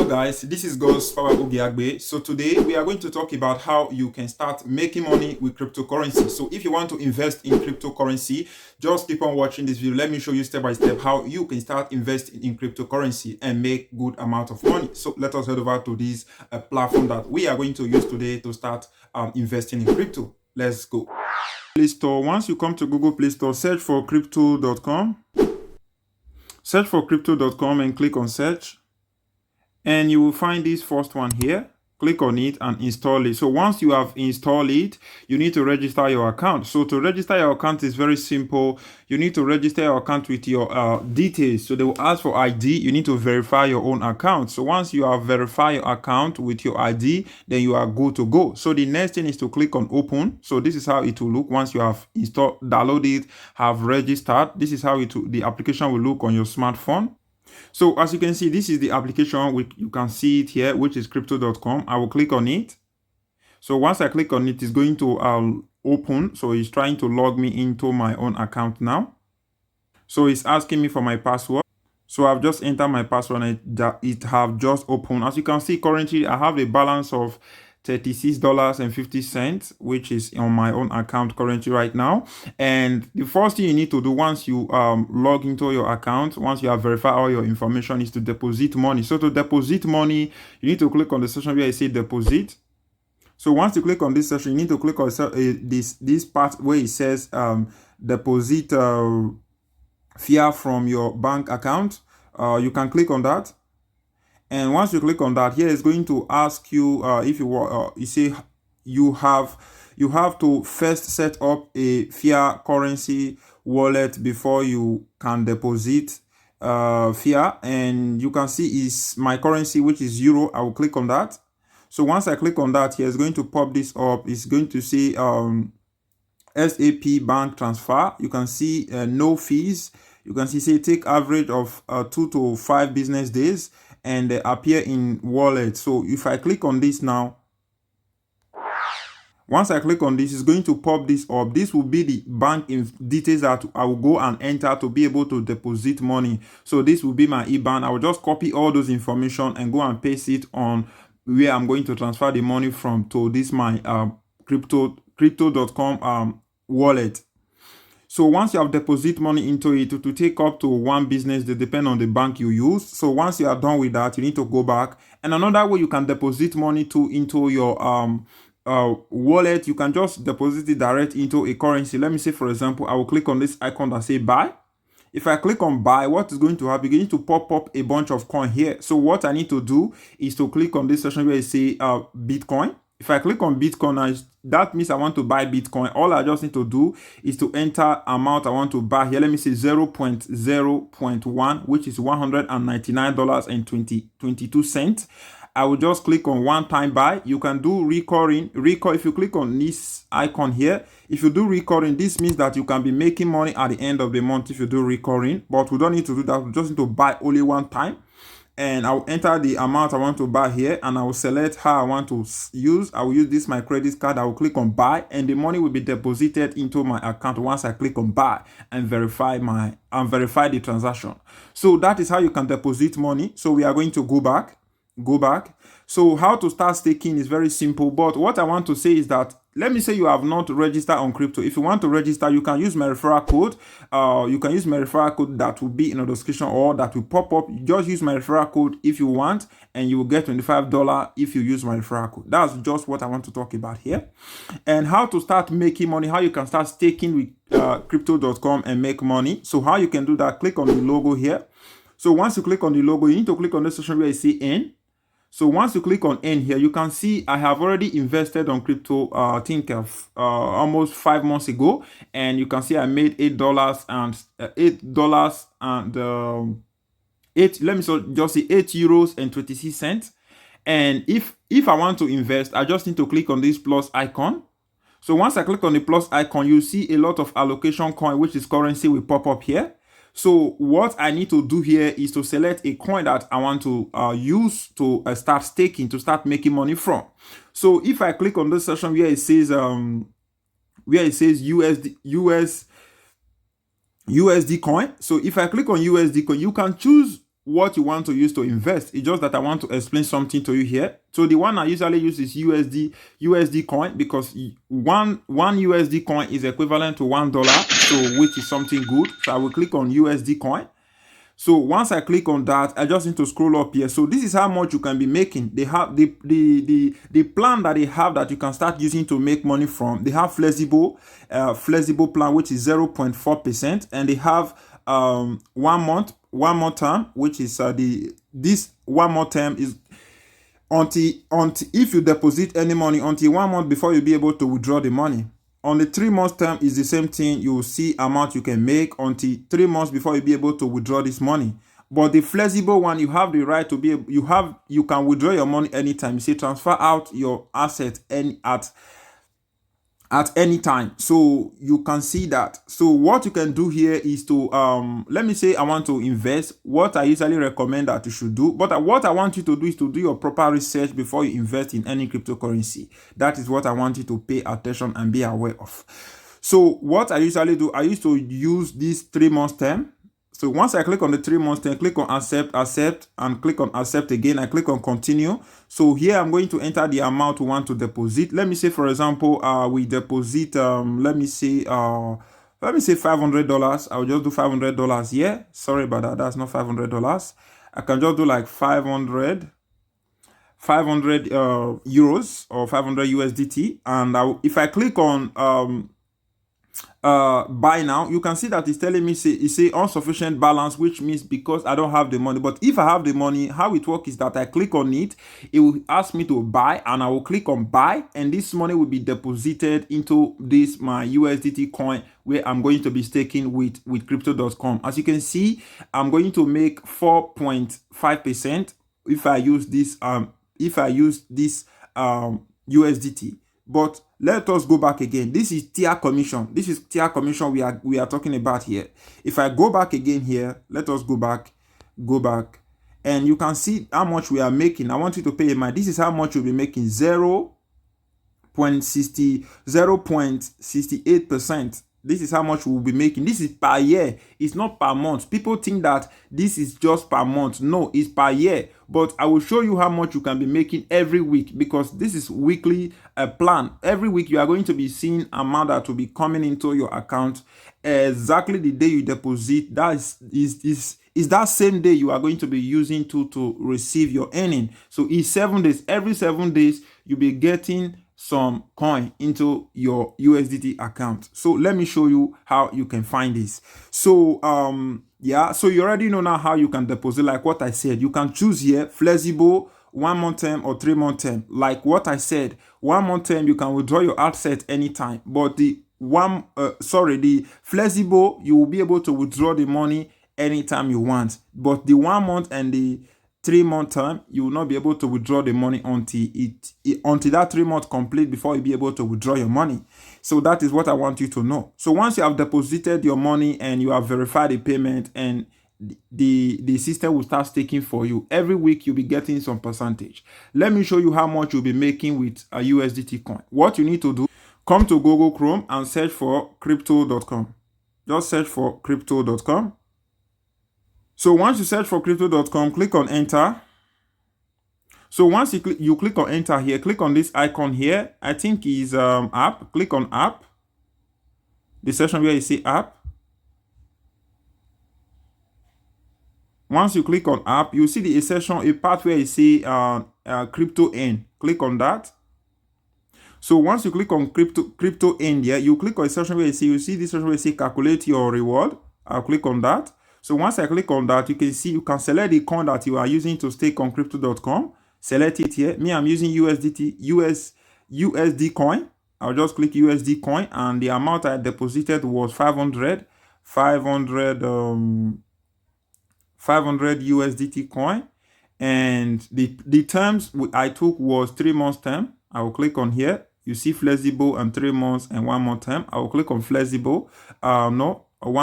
Hello guys, this is Gos. So today we are going to talk about how you can start making money with cryptocurrency. So if you want to invest in cryptocurrency, just keep on watching this video. Let me show you step by step how you can start investing in cryptocurrency and make good amount of money. So let us head over to this platform that we are going to use today to start investing in crypto. Let's go. Play Store. Once you come to Google Play Store, search for crypto.com. Search for crypto.com and click on search. And you will find this first one here. Click on it and install it. So once you have installed it, you need to register your account. So to register your account is very simple. You need to register your account with your details. So they will ask for ID. You need to verify your own account. So once you have verified your account with your ID, then you are good to go. So the next thing is to click on open. So this is how it will look once you have installed, downloaded it, have registered. This is how the application will look on your smartphone. So as you can see, this is the application. You can see it here, which is crypto.com. I will click on it. So once I click on it, it's going to open. So it's trying to log me into my own account now. So it's asking me for my password. So I've just entered my password and it have just opened. As you can see, currently I have a balance of $36.50, which is on my own account currently right now. And the first thing you need to do once you log into your account, once you have verified all your information, is to deposit money. So to deposit money, you need to click on the section where I say deposit. So once you click on this section, you need to click on this part where it says deposit fiat from your bank account. You can click on that. And once you click on that, here it's going to ask you if you want. You say you have to first set up a fiat currency wallet before you can deposit fiat. And you can see is my currency, which is euro. I will click on that. So once I click on that, here it's going to pop this up. It's going to say SAP bank transfer. You can see no fees. You can see say take average of 2 to 5 business days and appear in wallet. So if I click on this now, once I click on this, it's going to pop this up. This will be the bank details that I will go and enter to be able to deposit money. So this will be my IBAN. I will just copy all those information and go and paste it on where I'm going to transfer the money from to this my crypto.com wallet. So once you have deposit money into it, to take up to 1 business day, depend on the bank you use. So once you are done with that, you need to go back. And another way you can deposit money into your wallet, you can just deposit it direct into a currency. Let me say, for example, I will click on this icon that say buy. If I click on buy, what is going to happen? You need to pop up a bunch of coin here. So what I need to do is to click on this section where it say Bitcoin. If I click on Bitcoin, that means I want to buy Bitcoin. All I just need to do is to enter amount I want to buy here. Let me say 0.0.1, which is $199.22. I will just click on one time buy. You can do recurring. If you click on this icon here, if you do recurring, this means that you can be making money at the end of the month if you do recurring. But we don't need to do that. We just need to buy only one time. And I'll enter the amount I want to buy here, and I will select how I want to use. I will use this my credit card. I will click on buy, and the money will be deposited into my account once I click on buy and verify the transaction. So that is how you can deposit money. So we are going to go back. So how to start staking is very simple, but what I want to say is that, let me say you have not registered on crypto. If you want to register, you can use my referral code. You can use my referral code that will be in the description or that will pop up. You just use my referral code if you want, and you will get $25 if you use my referral code. That's just what I want to talk about here. And how to start making money, how you can start staking with crypto.com and make money. So how you can do that, click on the logo here. So once you click on the logo, you need to click on the section where you see N. So once you click on N here, you can see I have already invested on crypto, I think almost 5 months ago. And you can see I made $8 and let me just say €8.26. And if I want to invest, I just need to click on this plus icon. So once I click on the plus icon, you see a lot of allocation coin, which is currency, will pop up here. So what I need to do here is to select a coin that I want to use to start staking, to start making money from. So if I click on this section where it says USD coin. So if I click on USD coin, you can choose what you want to use to invest. It's just that I want to explain something to you here. So the one I usually use is USD coin, because one USD coin is equivalent to $1, so which is something good. So I will click on USD coin. So once I click on that, I just need to scroll up here. So this is how much you can be making. They have the plan that they have that you can start using to make money from. They have flexible plan, which is 0.4%, and they have 1 month term, which is this 1 month term is until if you deposit any money until 1 month before you'll be able to withdraw the money. On the 3 months term is the same thing. You will see amount you can make until 3 months before you'll be able to withdraw this money. But the flexible one, you have the right to be able, you can withdraw your money anytime. You say transfer out your asset at any time, so you can see that. So what you can do here is to let me say I want to invest. What I usually recommend that you should do, but what I want you to do is to do your proper research before you invest in any cryptocurrency. That is what I want you to pay attention and be aware of. So what I usually do, I used to use this 3 months term. So once I click on the 3 months, then click on accept, and click on accept again. I click on continue. So here I'm going to enter the amount we want to deposit. Let me say, for example, we deposit, let me say $500. I'll just do $500 here. Sorry about that. That's not $500. I can just do like 500 euros or 500 USDT. And if I click on buy now, you can see that it's telling me it's a insufficient balance, which means because I don't have the money. But if I have the money, how it works is that I click on it, it will ask me to buy, and I will click on buy, and this money will be deposited into this my USDT coin, where I'm going to be staking with crypto.com. As you can see, I'm going to make 4.5% if I use this USDT. But let us go back again. This is tier commission. This is tier commission we are talking about here. If I go back again here, let us go back, and you can see how much we are making. I want you to pay in mind. This is how much you'll be making: 0.68%. This is how much we'll be making. This is per year. It's not per month. People think that this is just per month. No, it's per year. But I will show you how much you can be making every week, because this is weekly plan. Every week you are going to be seeing amount that will be coming into your account exactly the day you deposit. That is that same day you are going to be using to receive your earning. So it's 7 days. Every 7 days you'll be getting some coin into your USDT account. So let me show you how you can find this. So yeah, so you already know now how you can deposit. Like what I said, you can choose here flexible, 1 month term or 3 month term. Like what I said, 1 month term you can withdraw your asset anytime, but the flexible, you will be able to withdraw the money anytime you want. But the 1 month and the 3 month term, you will not be able to withdraw the money until that 3 months complete before you'll be able to withdraw your money. So that is what I want you to know. So once you have deposited your money and you have verified the payment, and the system will start staking for you, every week you'll be getting some percentage. Let me show you how much you'll be making with a USDT coin. What you need to do, come to Google Chrome and search for crypto.com. Just search for crypto.com. So once you search for crypto.com, click on enter. So once you click on enter here, click on this icon here. I think is app. Click on app. The section where you see app. Once you click on app, you see the section, a part where you see crypto earn. Click on that. So once you click on crypto earn here, you click on a section where you see this section where you see calculate your reward. I'll click on that. So once I click on that, you can see you can select the coin that you are using to stake on crypto.com. Select it here. Me, I'm using USD coin. I'll just click USD coin, and the amount I deposited was 500 USDT coin, and the terms I took was 3 months term. I will click on here. You see flexible and 3 months and 1 month term. I will click on flexible, 1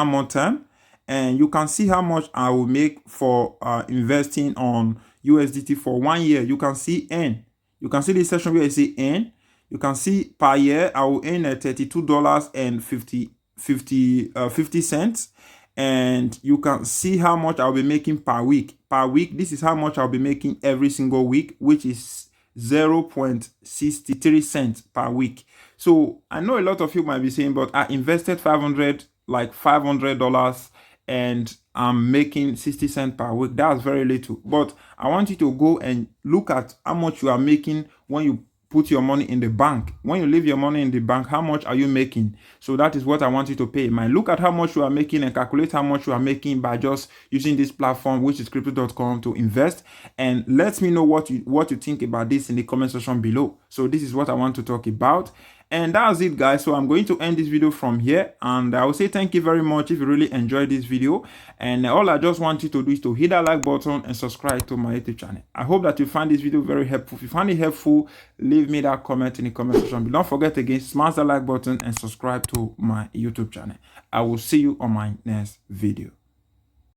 month term. And you can see how much I will make for investing on USDT for 1 year. You can see earn. You can see this section where I say earn. You can see per year I will earn $32.50. and you can see how much I'll be making per week. This is how much I'll be making every single week, which is 0.63 cents per week. So I know a lot of you might be saying, but I invested $500, and I'm making 60 cents per week. That's very little. But I want you to go and look at how much you are making when you put your money in the bank. When you leave your money in the bank, how much are you making? So that is what I want you to pay. Look at how much you are making and calculate how much you are making by just using this platform, which is crypto.com, to invest. And let me know what you think about this in the comment section below. So this is what I want to talk about. And that's it, guys. So I'm going to end this video from here, and I will say thank you very much if you really enjoyed this video. And all I just want you to do is to hit that like button and subscribe to my YouTube channel. I hope that you find this video very helpful. If you find it helpful, leave me that comment in the comment section. But don't forget again, smash the like button and subscribe to my YouTube channel. I will see you on my next video.